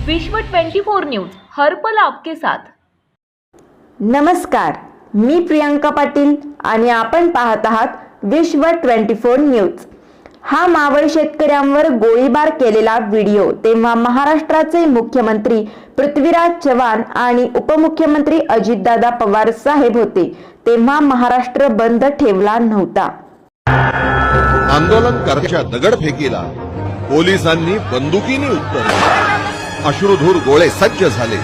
विश्व 24 न्यूज हर पल आपके साथ। नमस्कार, मी प्रियंका पाटील आणि आपण पाहत आहात विश्व 24 न्यूज। हा मावळ शेतकऱ्यांवर गोळीबार केलेला व्हिडिओ तेव्हा महाराष्ट्राचे मुख्यमंत्री पृथ्वीराज चव्हाण आणि उपमुख्यमंत्री अजितदादा पवार साहेब होते, तेव्हा महाराष्ट्र बंद ठेवला नव्हता। आंदोलनकर्त्याच्या दगडफेकीला पोलिसांनी बंदुकीने उत्तर दिले। अश्रुधूर गोळे सज्ज झाले।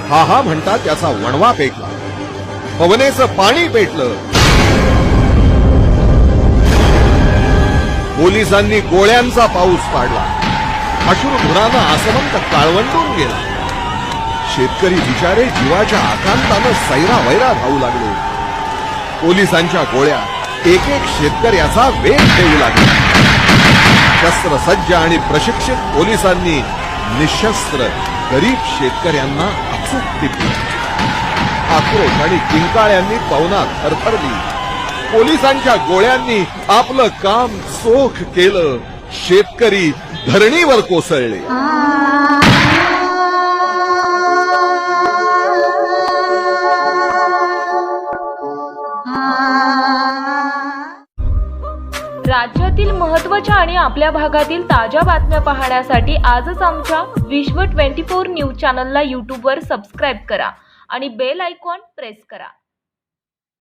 हा हा म्हणता त्याचा वणवा पेटला, पवनेचं पाणी पेटलं। पोलिसांनी गोळ्यांचा पाऊस पाडला, अश्रुधुरानं आसमंत काळवंडून गेला। शेतकरी बिचारे जीवाच्या आकांतानं सैरावैरा धावू लागले। पोलिसांच्या गोळ्या एक एक शेतकऱ्याचा वेग देऊ लागला। शस्त्रसज्ज आणि प्रशिक्षित पोलिसांनी निशस्त्र गरीब शेतकऱ्यांना अचूक टिपले। आक्रोश आणि किंकाळ्यांनी पवना थरथरली। पोलिसांच्या गोळ्यांनी आपलं काम चोख केलं। शेतकरी धरणीवर कोसळले। राज्यातील महत्त्वाच्या आणि आपल्या भागातील ताज्या बातम्या पाहण्यासाठी आजच आमच्या विश्व 24 न्यूज चॅनलला YouTube वर सबस्क्राईब करा आणि बेल आयकॉन प्रेस करा।